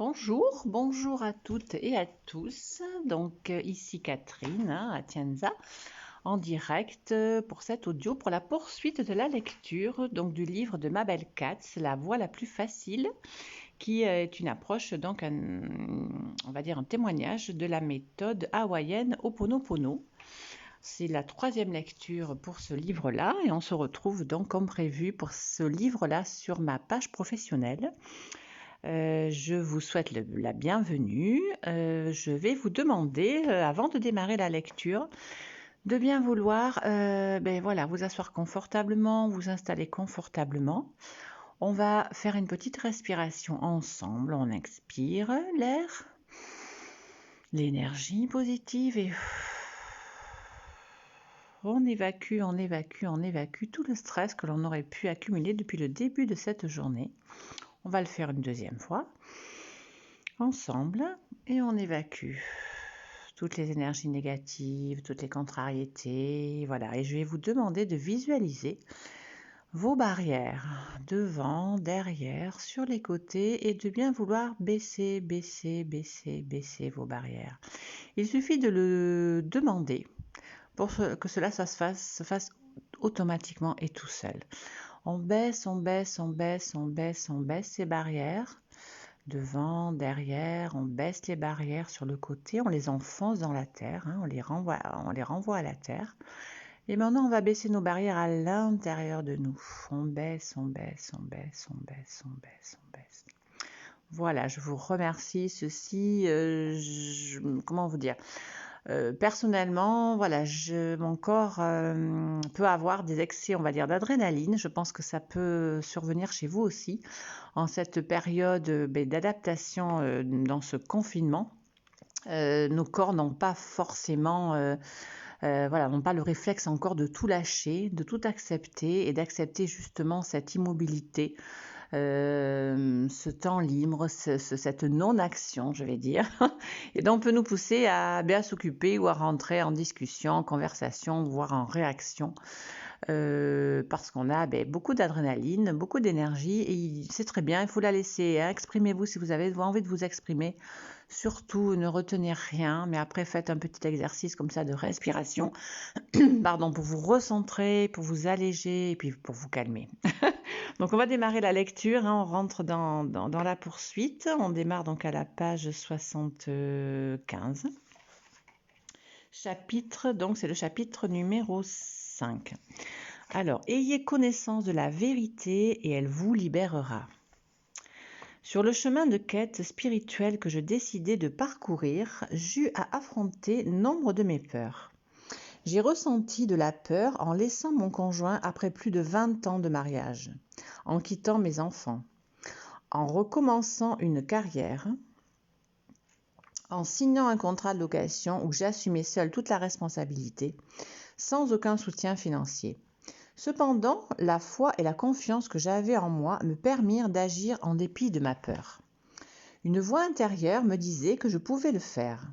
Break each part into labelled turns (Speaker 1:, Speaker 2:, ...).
Speaker 1: Bonjour à toutes et à tous. Donc ici Catherine à Atienza en direct pour cet audio pour la poursuite de la lecture donc du livre de Mabel Katz, La voie la plus facile, qui est une approche donc on va dire un témoignage de la méthode hawaïenne Ho'oponopono. C'est la troisième lecture pour ce livre-là et on se retrouve donc comme prévu pour ce livre-là sur ma page professionnelle. Je vous souhaite la bienvenue. Je vais vous demander, avant de démarrer la lecture, de bien vouloir vous asseoir confortablement, vous installer confortablement. On va faire une petite respiration ensemble. On expire l'air, l'énergie positive et on évacue tout le stress que l'on aurait pu accumuler depuis le début de cette journée. On va le faire une deuxième fois. Ensemble, et on évacue toutes les énergies négatives, toutes les contrariétés, voilà. Et je vais vous demander de visualiser vos barrières devant, derrière, sur les côtés et de bien vouloir baisser vos barrières. Il suffit de le demander pour que cela se fasse automatiquement et tout seul. On baisse ces barrières. Devant, derrière, on baisse les barrières sur le côté, on les enfonce dans la terre, on les renvoie à la terre. Et maintenant, on va baisser nos barrières à l'intérieur de nous. On baisse. Voilà, je vous remercie. Ceci, comment vous dire ? Personnellement, voilà, mon corps peut avoir des excès, on va dire, d'adrénaline. Je pense que ça peut survenir chez vous aussi en cette période d'adaptation dans ce confinement. Nos corps n'ont pas forcément, n'ont pas le réflexe encore de tout lâcher, de tout accepter et d'accepter justement cette immobilité. Ce temps libre, cette non-action, je vais dire, et donc peut nous pousser à bien s'occuper ou à rentrer en discussion, en conversation, voire en réaction, parce qu'on a beaucoup d'adrénaline, beaucoup d'énergie, et c'est très bien, il faut la laisser, hein. Exprimez-vous si vous avez envie de vous exprimer, surtout ne retenez rien, mais après faites un petit exercice comme ça de respiration, pardon, pour vous recentrer, pour vous alléger et puis pour vous calmer. Donc on va démarrer la lecture, on rentre dans la poursuite. On démarre donc à la page 75. Chapitre, donc c'est le chapitre numéro 5. Alors, ayez connaissance de la vérité et elle vous libérera. Sur le chemin de quête spirituelle que je décidais de parcourir, j'eus à affronter nombre de mes peurs. J'ai ressenti de la peur en laissant mon conjoint après plus de 20 ans de mariage, en quittant mes enfants, en recommençant une carrière, en signant un contrat de location où j'assumais seule toute la responsabilité, sans aucun soutien financier. Cependant, la foi et la confiance que j'avais en moi me permirent d'agir en dépit de ma peur. Une voix intérieure me disait que je pouvais le faire.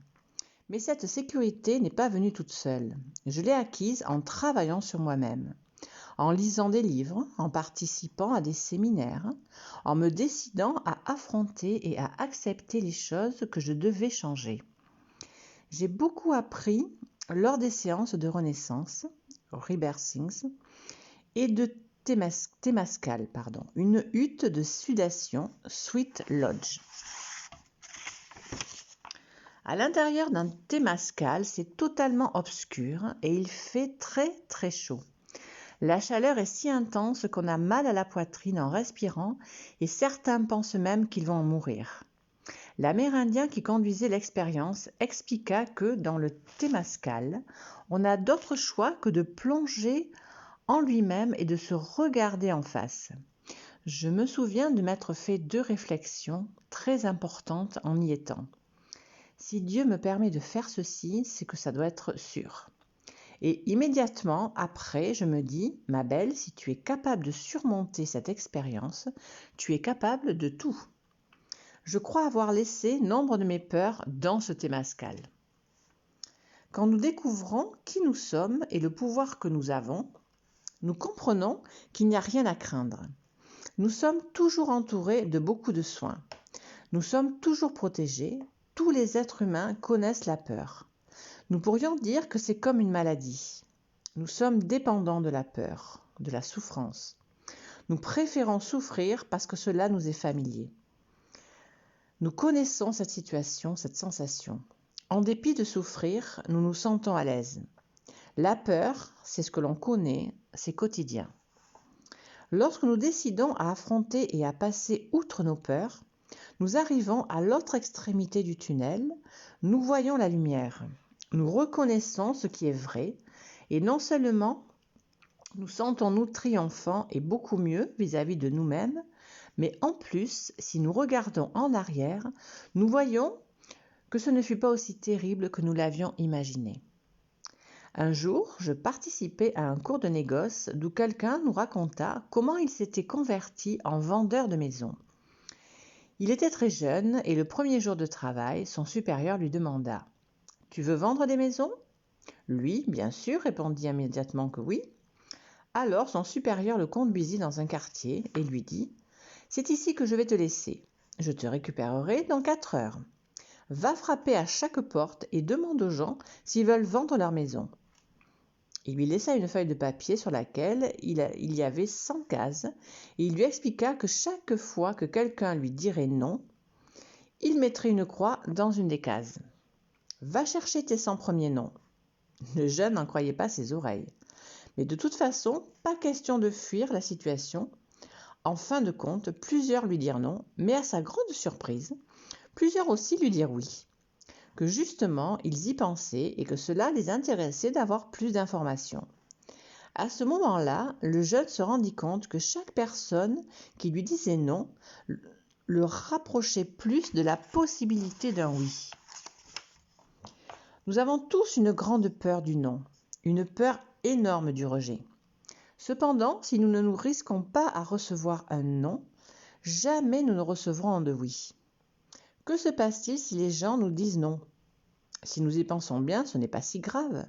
Speaker 1: Mais cette sécurité n'est pas venue toute seule. Je l'ai acquise en travaillant sur moi-même, en lisant des livres, en participant à des séminaires, en me décidant à affronter et à accepter les choses que je devais changer. J'ai beaucoup appris lors des séances de renaissance, rebirthings, et de Temazcal, une hutte de sudation, Sweet Lodge. À l'intérieur d'un Temazcal, c'est totalement obscur et il fait très très chaud. La chaleur est si intense qu'on a mal à la poitrine en respirant et certains pensent même qu'ils vont en mourir. L'Amérindien qui conduisait l'expérience expliqua que dans le Temazcal, on n'a d'autre choix que de plonger en lui-même et de se regarder en face. Je me souviens de m'être fait 2 réflexions très importantes en y étant. Si Dieu me permet de faire ceci, c'est que ça doit être sûr. Et immédiatement après, je me dis, ma belle, si tu es capable de surmonter cette expérience, tu es capable de tout. Je crois avoir laissé nombre de mes peurs dans ce Temazcal. Quand nous découvrons qui nous sommes et le pouvoir que nous avons, nous comprenons qu'il n'y a rien à craindre. Nous sommes toujours entourés de beaucoup de soins. Nous sommes toujours protégés, tous les êtres humains connaissent la peur. Nous pourrions dire que c'est comme une maladie. Nous sommes dépendants de la peur, de la souffrance. Nous préférons souffrir parce que cela nous est familier. Nous connaissons cette situation, cette sensation. En dépit de souffrir, nous nous sentons à l'aise. La peur, c'est ce que l'on connaît, c'est quotidien. Lorsque nous décidons à affronter et à passer outre nos peurs, nous arrivons à l'autre extrémité du tunnel, nous voyons la lumière. Nous reconnaissons ce qui est vrai et non seulement nous sentons-nous triomphants et beaucoup mieux vis-à-vis de nous-mêmes, mais en plus, si nous regardons en arrière, nous voyons que ce ne fut pas aussi terrible que nous l'avions imaginé. Un jour, je participais à un cours de négoce d'où quelqu'un nous raconta comment il s'était converti en vendeur de maisons. Il était très jeune et le premier jour de travail, son supérieur lui demanda « Tu veux vendre des maisons ?» Lui, bien sûr, répondit immédiatement que oui. Alors son supérieur le conduisit dans un quartier et lui dit « C'est ici que je vais te laisser. Je te récupérerai dans 4 heures. Va frapper à chaque porte et demande aux gens s'ils veulent vendre leur maison. » Il lui laissa une feuille de papier sur laquelle il y avait 100 cases et il lui expliqua que chaque fois que quelqu'un lui dirait non, il mettrait une croix dans une des cases. « Va chercher tes 100 premiers noms. » Le jeune n'en croyait pas ses oreilles. Mais de toute façon, pas question de fuir la situation. En fin de compte, plusieurs lui dirent non, mais à sa grande surprise, plusieurs aussi lui dirent oui. Que justement, ils y pensaient et que cela les intéressait d'avoir plus d'informations. À ce moment-là, le jeune se rendit compte que chaque personne qui lui disait non le rapprochait plus de la possibilité d'un oui. Nous avons tous une grande peur du non, une peur énorme du rejet. Cependant, si nous ne nous risquons pas à recevoir un non, jamais nous ne recevrons un de oui. Que se passe-t-il si les gens nous disent non ? Si nous y pensons bien, ce n'est pas si grave.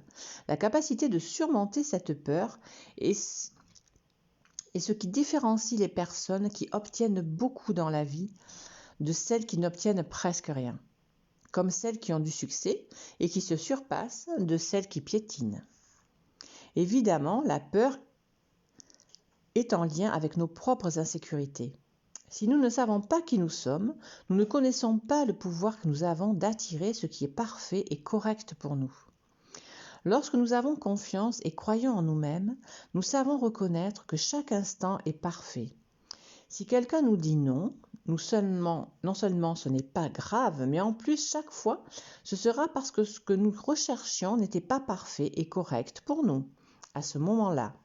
Speaker 1: La capacité de surmonter cette peur est ce qui différencie les personnes qui obtiennent beaucoup dans la vie de celles qui n'obtiennent presque rien, comme celles qui ont du succès et qui se surpassent de celles qui piétinent. Évidemment, la peur est en lien avec nos propres insécurités. Si nous ne savons pas qui nous sommes, nous ne connaissons pas le pouvoir que nous avons d'attirer ce qui est parfait et correct pour nous. Lorsque nous avons confiance et croyons en nous-mêmes, nous savons reconnaître que chaque instant est parfait. Si quelqu'un nous dit non seulement ce n'est pas grave, mais en plus chaque fois, ce sera parce que ce que nous recherchions n'était pas parfait et correct pour nous, à ce moment-là.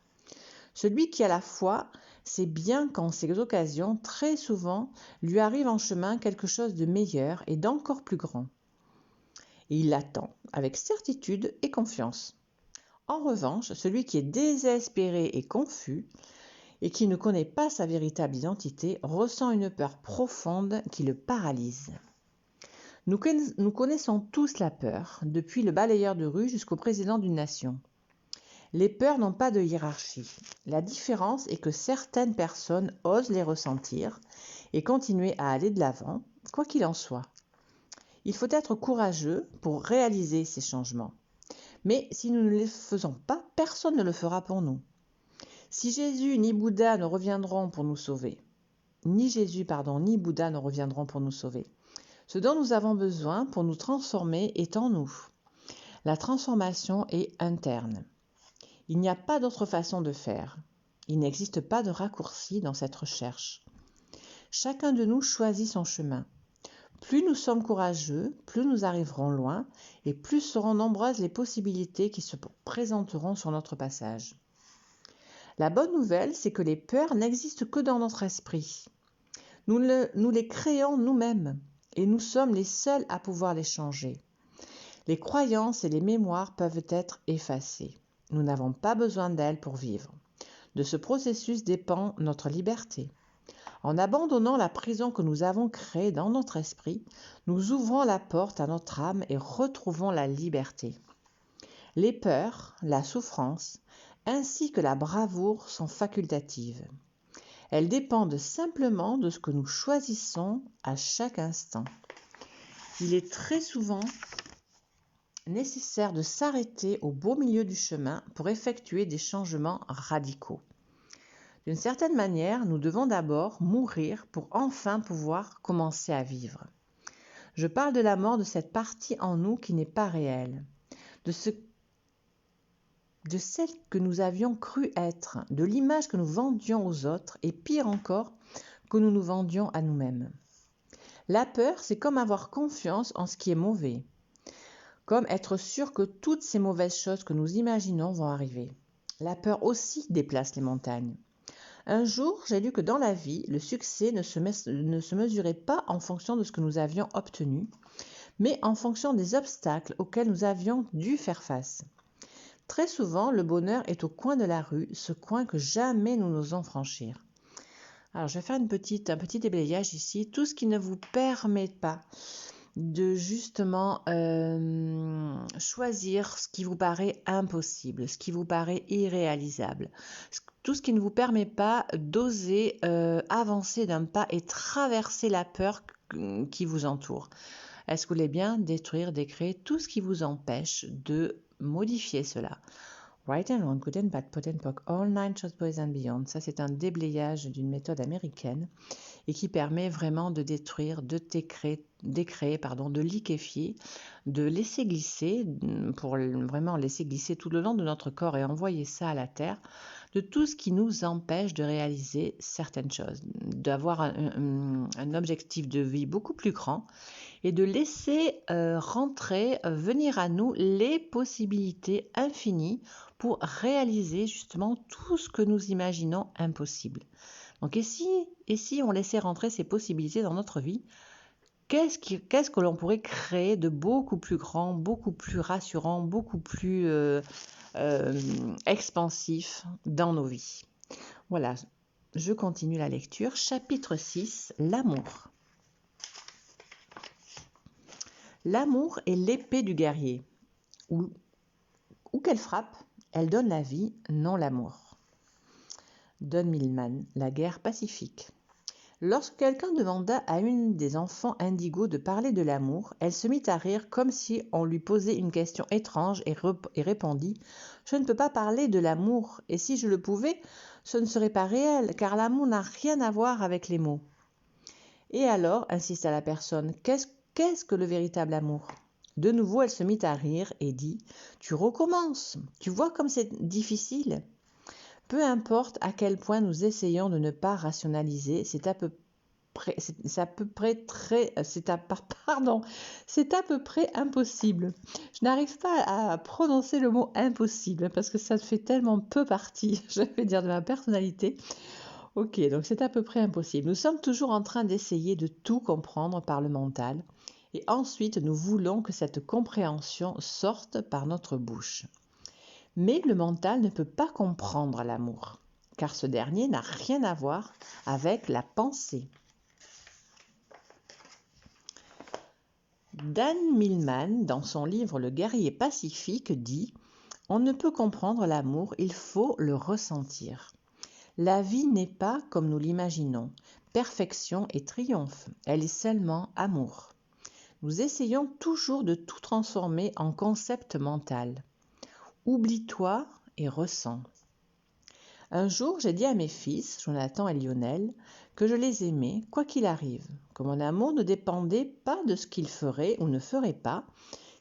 Speaker 1: Celui qui a la foi sait bien qu'en ces occasions, très souvent, lui arrive en chemin quelque chose de meilleur et d'encore plus grand. Et il l'attend avec certitude et confiance. En revanche, celui qui est désespéré et confus et qui ne connaît pas sa véritable identité ressent une peur profonde qui le paralyse. Nous connaissons tous la peur, depuis le balayeur de rue jusqu'au président d'une nation. Les peurs n'ont pas de hiérarchie. La différence est que certaines personnes osent les ressentir et continuer à aller de l'avant, quoi qu'il en soit. Il faut être courageux pour réaliser ces changements. Mais si nous ne les faisons pas, personne ne le fera pour nous. Si Jésus ni Bouddha ne reviendront pour nous sauver, ni Bouddha ne reviendront pour nous sauver. Ce dont nous avons besoin pour nous transformer est en nous. La transformation est interne. Il n'y a pas d'autre façon de faire. Il n'existe pas de raccourci dans cette recherche. Chacun de nous choisit son chemin. Plus nous sommes courageux, plus nous arriverons loin et plus seront nombreuses les possibilités qui se présenteront sur notre passage. La bonne nouvelle, c'est que les peurs n'existent que dans notre esprit. Nous les créons nous-mêmes et nous sommes les seuls à pouvoir les changer. Les croyances et les mémoires peuvent être effacées. Nous n'avons pas besoin d'elles pour vivre. De ce processus dépend notre liberté. En abandonnant la prison que nous avons créée dans notre esprit, nous ouvrons la porte à notre âme et retrouvons la liberté. Les peurs, la souffrance, ainsi que la bravoure sont facultatives. Elles dépendent simplement de ce que nous choisissons à chaque instant. Il est très souvent nécessaire de s'arrêter au beau milieu du chemin pour effectuer des changements radicaux. D'une certaine manière, nous devons d'abord mourir pour enfin pouvoir commencer à vivre. Je parle de la mort de cette partie en nous qui n'est pas réelle, de celle que nous avions cru être, de l'image que nous vendions aux autres et pire encore, que nous nous vendions à nous-mêmes. La peur, c'est comme avoir confiance en ce qui est mauvais, comme être sûr que toutes ces mauvaises choses que nous imaginons vont arriver. La peur aussi déplace les montagnes. Un jour, j'ai lu que dans la vie, le succès ne se mesurait pas en fonction de ce que nous avions obtenu, mais en fonction des obstacles auxquels nous avions dû faire face. Très souvent, le bonheur est au coin de la rue, ce coin que jamais nous n'osons franchir. Alors, je vais faire un petit déblayage ici. Tout ce qui ne vous permet pas de justement choisir ce qui vous paraît impossible, ce qui vous paraît irréalisable. Tout ce qui ne vous permet pas d'oser avancer d'un pas et traverser la peur qui vous entoure. Est-ce que vous voulez bien détruire, décréer tout ce qui vous empêche de modifier cela? Right and wrong, good and bad, pot and pock, all nine short boys and beyond. Ça, c'est un déblayage d'une méthode américaine et qui permet vraiment de détruire, de décréer, de liquéfier, de laisser glisser, pour vraiment laisser glisser tout le long de notre corps et envoyer ça à la terre, de tout ce qui nous empêche de réaliser certaines choses, d'avoir un objectif de vie beaucoup plus grand et de laisser venir à nous les possibilités infinies pour réaliser justement tout ce que nous imaginons impossible. Donc, et si on laissait rentrer ces possibilités dans notre vie, qu'est-ce que l'on pourrait créer de beaucoup plus grand, beaucoup plus rassurant, beaucoup plus expansif dans nos vies? Voilà, je continue la lecture. Chapitre 6, l'amour. L'amour est l'épée du guerrier. Où qu'elle frappe, elle donne la vie, non l'amour. Don Millman, La guerre pacifique. Lorsque quelqu'un demanda à une des enfants indigos de parler de l'amour, elle se mit à rire comme si on lui posait une question étrange et répondit « Je ne peux pas parler de l'amour, et si je le pouvais, ce ne serait pas réel, car l'amour n'a rien à voir avec les mots. » Et alors, insista la personne, qu'est-ce que le véritable amour ? De nouveau, elle se mit à rire et dit « Tu recommences, tu vois comme c'est difficile ?» Peu importe à quel point nous essayons de ne pas rationaliser, c'est à peu près impossible. Je n'arrive pas à prononcer le mot impossible parce que ça fait tellement peu partie, je vais dire, de ma personnalité. Ok, donc c'est à peu près impossible. Nous sommes toujours en train d'essayer de tout comprendre par le mental et ensuite nous voulons que cette compréhension sorte par notre bouche. Mais le mental ne peut pas comprendre l'amour, car ce dernier n'a rien à voir avec la pensée. Dan Millman, dans son livre Le guerrier pacifique, dit « On ne peut comprendre l'amour, il faut le ressentir. La vie n'est pas comme nous l'imaginons, perfection et triomphe, elle est seulement amour. Nous essayons toujours de tout transformer en concept mental. Oublie-toi et ressens. Un jour, j'ai dit à mes fils, Jonathan et Lionel, que je les aimais, quoi qu'il arrive, que mon amour ne dépendait pas de ce qu'ils feraient ou ne feraient pas,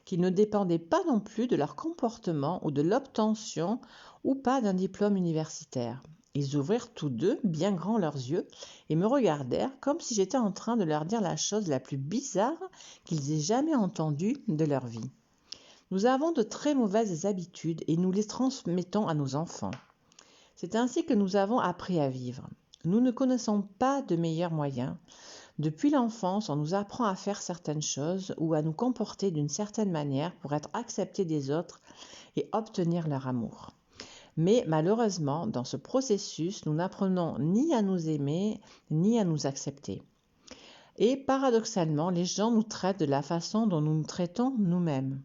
Speaker 1: qu'il ne dépendait pas non plus de leur comportement ou de l'obtention ou pas d'un diplôme universitaire. Ils ouvrirent tous deux bien grands leurs yeux et me regardèrent comme si j'étais en train de leur dire la chose la plus bizarre qu'ils aient jamais entendue de leur vie. Nous avons de très mauvaises habitudes et nous les transmettons à nos enfants. C'est ainsi que nous avons appris à vivre. Nous ne connaissons pas de meilleurs moyens. Depuis l'enfance, on nous apprend à faire certaines choses ou à nous comporter d'une certaine manière pour être acceptés des autres et obtenir leur amour. Mais malheureusement, dans ce processus, nous n'apprenons ni à nous aimer, ni à nous accepter. Et paradoxalement, les gens nous traitent de la façon dont nous nous traitons nous-mêmes.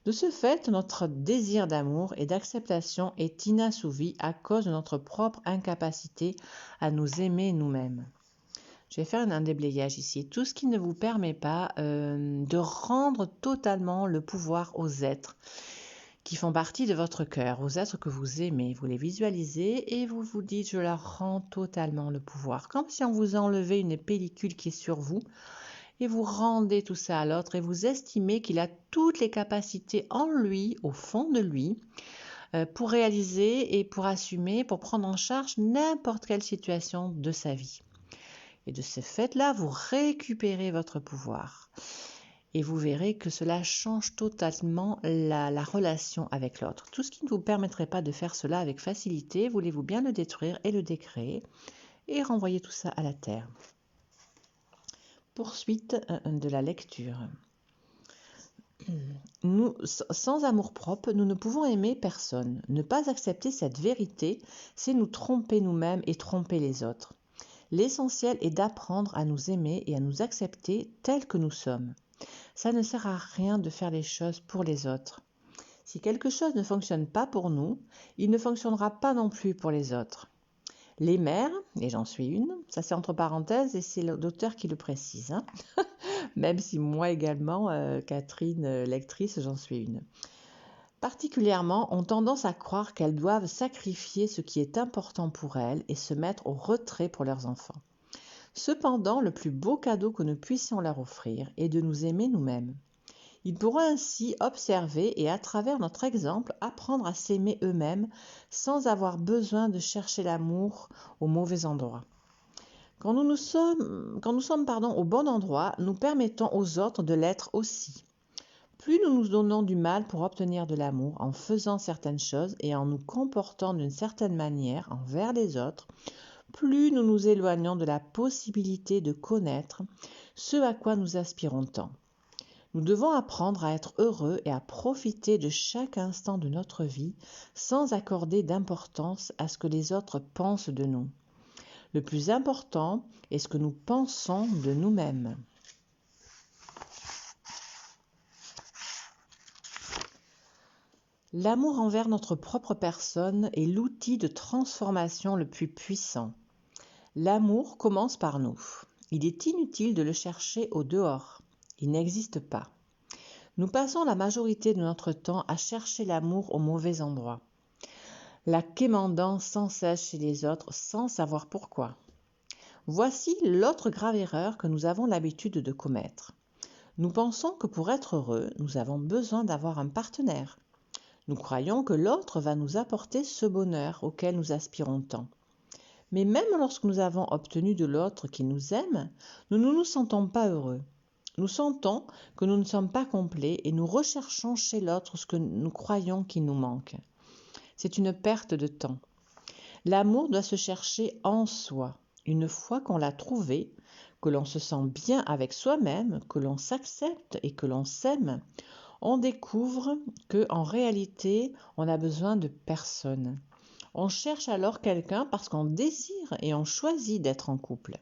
Speaker 1: De ce fait, notre désir d'amour et d'acceptation est inassouvi à cause de notre propre incapacité à nous aimer nous-mêmes. Je vais faire un déblayage ici. Tout ce qui ne vous permet pas de rendre totalement le pouvoir aux êtres qui font partie de votre cœur, aux êtres que vous aimez. Vous les visualisez et vous vous dites, je leur rends totalement le pouvoir. Comme si on vous enlevait une pellicule qui est sur vous et vous rendez tout ça à l'autre et vous estimez qu'il a toutes les capacités en lui, au fond de lui, pour réaliser et pour assumer, pour prendre en charge n'importe quelle situation de sa vie. Et de ce fait-là, vous récupérez votre pouvoir. Et vous verrez que cela change totalement la relation avec l'autre. Tout ce qui ne vous permettrait pas de faire cela avec facilité, voulez-vous bien le détruire et le décréer et renvoyer tout ça à la terre. Poursuite de la lecture. Nous, sans amour-propre, nous ne pouvons aimer personne. Ne pas accepter cette vérité, c'est nous tromper nous-mêmes et tromper les autres. L'essentiel est d'apprendre à nous aimer et à nous accepter tels que nous sommes. Ça ne sert à rien de faire les choses pour les autres. Si quelque chose ne fonctionne pas pour nous, il ne fonctionnera pas non plus pour les autres. Les mères, et j'en suis une, ça c'est entre parenthèses et c'est l'auteur qui le précise, hein. Même si moi également, Catherine, lectrice, j'en suis une. Particulièrement, ont tendance à croire qu'elles doivent sacrifier ce qui est important pour elles et se mettre au retrait pour leurs enfants. Cependant, le plus beau cadeau que nous puissions leur offrir est de nous aimer nous-mêmes. Ils pourront ainsi observer et à travers notre exemple apprendre à s'aimer eux-mêmes sans avoir besoin de chercher l'amour au mauvais endroit. Quand nous sommes au bon endroit, nous permettons aux autres de l'être aussi. Plus nous nous donnons du mal pour obtenir de l'amour en faisant certaines choses et en nous comportant d'une certaine manière envers les autres, plus nous nous éloignons de la possibilité de connaître ce à quoi nous aspirons tant. Nous devons apprendre à être heureux et à profiter de chaque instant de notre vie sans accorder d'importance à ce que les autres pensent de nous. Le plus important est ce que nous pensons de nous-mêmes. L'amour envers notre propre personne est l'outil de transformation le plus puissant. L'amour commence par nous. Il est inutile de le chercher au dehors. Il n'existe pas. Nous passons la majorité de notre temps à chercher l'amour au mauvais endroit, la quémandant sans cesse chez les autres sans savoir pourquoi. Voici l'autre grave erreur que nous avons l'habitude de commettre. Nous pensons que pour être heureux, nous avons besoin d'avoir un partenaire. Nous croyons que l'autre va nous apporter ce bonheur auquel nous aspirons tant. Mais même lorsque nous avons obtenu de l'autre qui nous aime, nous ne nous sentons pas heureux. Nous sentons que nous ne sommes pas complets et nous recherchons chez l'autre ce que nous croyons qu'il nous manque. C'est une perte de temps. L'amour doit se chercher en soi. Une fois qu'on l'a trouvé, que l'on se sent bien avec soi-même, que l'on s'accepte et que l'on s'aime, on découvre qu'en réalité, on n'a besoin de personne. On cherche alors quelqu'un parce qu'on désire et on choisit d'être en couple.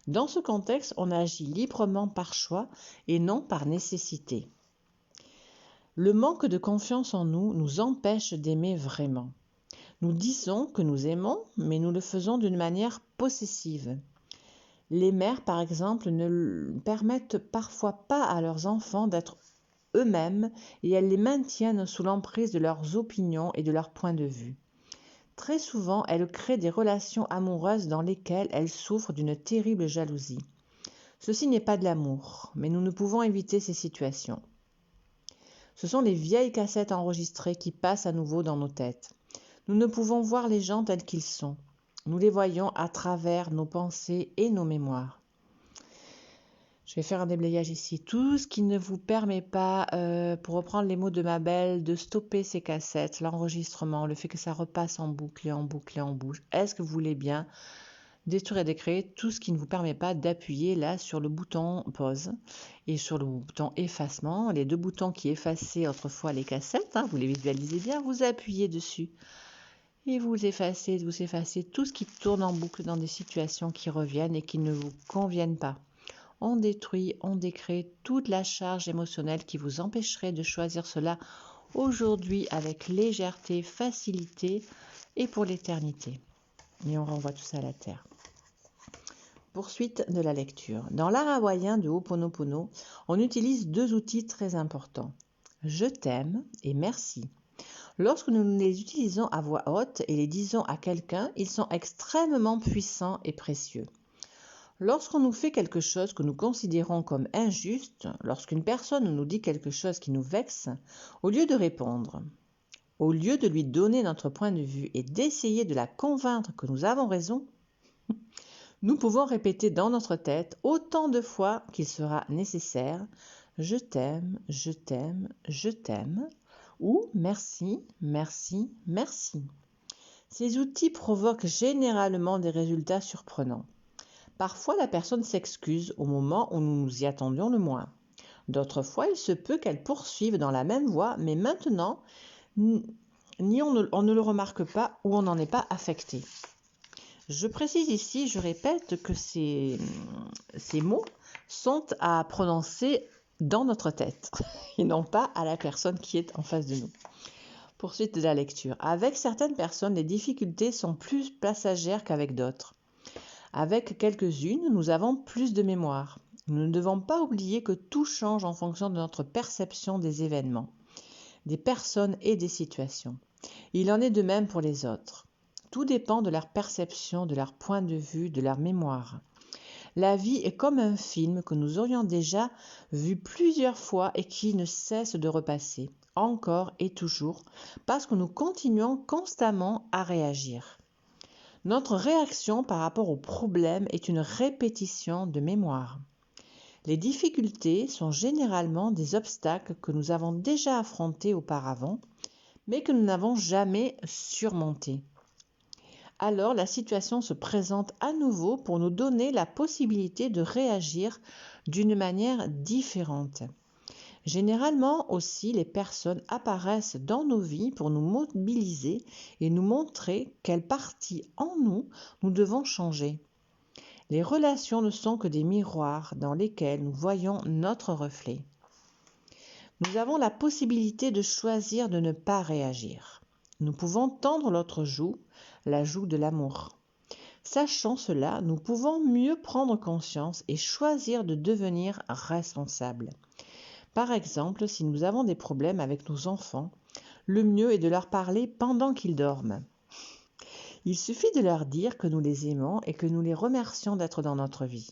Speaker 1: Dans ce contexte, on agit librement par choix et non par nécessité. Le manque de confiance en nous nous empêche d'aimer vraiment. Nous disons que nous aimons, mais nous le faisons d'une manière possessive. Les mères, par exemple, ne permettent parfois pas à leurs enfants d'être eux-mêmes et elles les maintiennent sous l'emprise de leurs opinions et de leurs points de vue. Très souvent, elles créent des relations amoureuses dans lesquelles elles souffrent d'une terrible jalousie. Ceci n'est pas de l'amour, mais nous ne pouvons éviter ces situations. Ce sont les vieilles cassettes enregistrées qui passent à nouveau dans nos têtes. Nous ne pouvons voir les gens tels qu'ils sont. Nous les voyons à travers nos pensées et nos mémoires. Je vais faire un déblayage ici. Tout ce qui ne vous permet pas, pour reprendre les mots de ma belle, de stopper ces cassettes, l'enregistrement, le fait que ça repasse en boucle et en boucle et en boucle. Est-ce que vous voulez bien détruire et décréer tout ce qui ne vous permet pas d'appuyer là sur le bouton pause et sur le bouton effacement, les deux boutons qui effaçaient autrefois les cassettes, hein, vous les visualisez bien, vous appuyez dessus et vous effacez tout ce qui tourne en boucle dans des situations qui reviennent et qui ne vous conviennent pas. on détruit, on décrée toute la charge émotionnelle qui vous empêcherait de choisir cela aujourd'hui avec légèreté, facilité et pour l'éternité. Et on renvoie tout ça à la terre. Poursuite de la lecture. Dans l'art hawaïen de Ho'oponopono, on utilise 2 outils très importants. Je t'aime et merci. Lorsque nous les utilisons à voix haute et les disons à quelqu'un, ils sont extrêmement puissants et précieux. Lorsqu'on nous fait quelque chose que nous considérons comme injuste, lorsqu'une personne nous dit quelque chose qui nous vexe, au lieu de répondre, au lieu de lui donner notre point de vue et d'essayer de la convaincre que nous avons raison, nous pouvons répéter dans notre tête autant de fois qu'il sera nécessaire « Je t'aime, je t'aime, je t'aime » ou « Merci, merci, merci ». Ces outils provoquent généralement des résultats surprenants. Parfois, la personne s'excuse au moment où nous nous y attendions le moins. D'autres fois, il se peut qu'elle poursuive dans la même voie, mais maintenant, ni on ne le remarque pas ou on n'en est pas affecté. Je précise ici, je répète que ces mots sont à prononcer dans notre tête et non pas à la personne qui est en face de nous. Poursuite de la lecture. Avec certaines personnes, les difficultés sont plus passagères qu'avec d'autres. Avec quelques-unes, nous avons plus de mémoire. Nous ne devons pas oublier que tout change en fonction de notre perception des événements, des personnes et des situations. Il en est de même pour les autres. Tout dépend de leur perception, de leur point de vue, de leur mémoire. La vie est comme un film que nous aurions déjà vu plusieurs fois et qui ne cesse de repasser, encore et toujours, parce que nous continuons constamment à réagir. Notre réaction par rapport au problème est une répétition de mémoire. Les difficultés sont généralement des obstacles que nous avons déjà affrontés auparavant, mais que nous n'avons jamais surmontés. Alors la situation se présente à nouveau pour nous donner la possibilité de réagir d'une manière différente. Généralement aussi, les personnes apparaissent dans nos vies pour nous mobiliser et nous montrer quelle partie en nous nous devons changer. Les relations ne sont que des miroirs dans lesquels nous voyons notre reflet. Nous avons la possibilité de choisir de ne pas réagir. Nous pouvons tendre l'autre joue, la joue de l'amour. Sachant cela, nous pouvons mieux prendre conscience et choisir de devenir responsables. Par exemple, si nous avons des problèmes avec nos enfants, le mieux est de leur parler pendant qu'ils dorment. Il suffit de leur dire que nous les aimons et que nous les remercions d'être dans notre vie.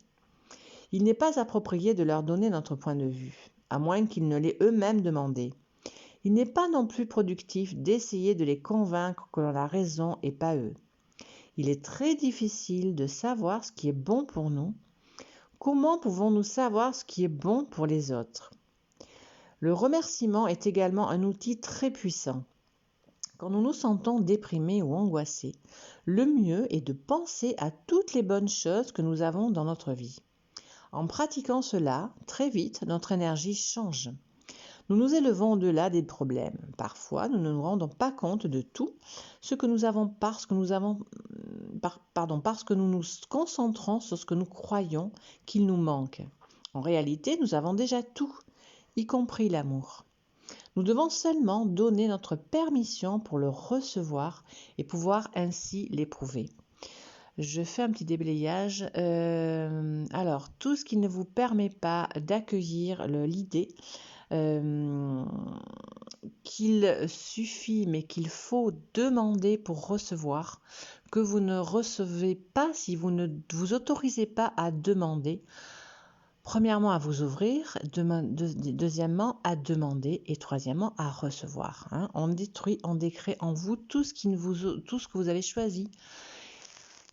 Speaker 1: Il n'est pas approprié de leur donner notre point de vue, à moins qu'ils ne l'aient eux-mêmes demandé. Il n'est pas non plus productif d'essayer de les convaincre que l'on a raison et pas eux. Il est très difficile de savoir ce qui est bon pour nous. Comment pouvons-nous savoir ce qui est bon pour les autres ? Le remerciement est également un outil très puissant. Quand nous nous sentons déprimés ou angoissés, le mieux est de penser à toutes les bonnes choses que nous avons dans notre vie. En pratiquant cela, très vite, notre énergie change. Nous nous élevons au-delà des problèmes. Parfois, nous ne nous rendons pas compte de tout ce que nous avons parce que nous nous concentrons sur ce que nous croyons qu'il nous manque. En réalité, nous avons déjà tout, y compris l'amour. Nous devons seulement donner notre permission pour le recevoir et pouvoir ainsi l'éprouver. Je fais un petit déblayage. Alors, tout ce qui ne vous permet pas d'accueillir l'idée qu'il suffit, mais qu'il faut demander pour recevoir, que vous ne recevez pas si vous ne vous autorisez pas à demander. Premièrement, à vous ouvrir, deuxièmement, à demander et troisièmement, à recevoir. On détruit, on décrée en vous tout ce que vous avez choisi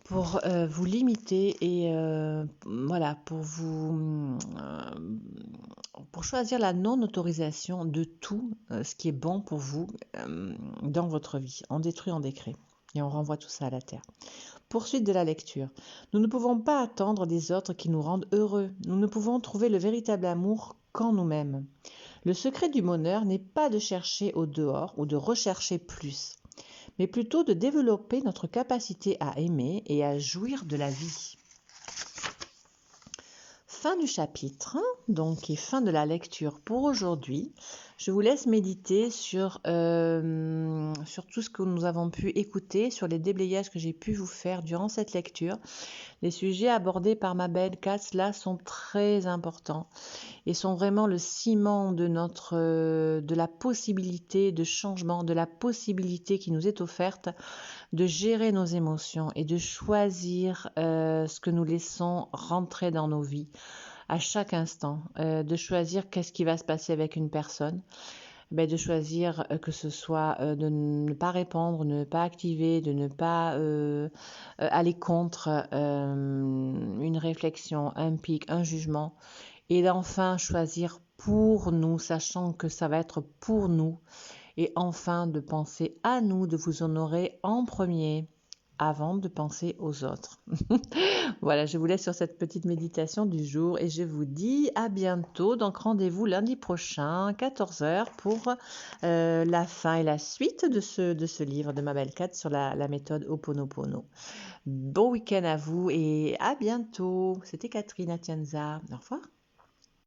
Speaker 1: pour vous limiter et pour choisir la non-autorisation de tout ce qui est bon pour vous dans votre vie. On détruit, on décrée et on renvoie tout ça à la terre. Poursuite de la lecture. Nous ne pouvons pas attendre des autres qui nous rendent heureux. Nous ne pouvons trouver le véritable amour qu'en nous-mêmes. Le secret du bonheur n'est pas de chercher au dehors ou de rechercher plus, mais plutôt de développer notre capacité à aimer et à jouir de la vie. fin du chapitre, donc et fin de la lecture pour aujourd'hui. Je vous laisse méditer sur tout ce que nous avons pu écouter, sur les déblayages que j'ai pu vous faire durant cette lecture. Les sujets abordés par ma belle Katz là sont très importants et sont vraiment le ciment de de la possibilité de changement, de la possibilité qui nous est offerte de gérer nos émotions et de choisir ce que nous laissons rentrer dans nos vies à chaque instant, de choisir qu'est-ce qui va se passer avec une personne, de choisir que ce soit de ne pas répondre, ne pas activer, de ne pas aller contre une réflexion, un pic, un jugement, et d'enfin choisir pour nous, sachant que ça va être pour nous, et enfin de penser à nous, de vous honorer en premier avant de penser aux autres. Voilà, je vous laisse sur cette petite méditation du jour et je vous dis à bientôt. Donc rendez-vous lundi prochain, 14 h, pour la fin et la suite de ce livre de ma belle Kat sur la méthode Ho'oponopono. Bon week-end à vous et à bientôt. C'était Catherine Atienza. Au revoir.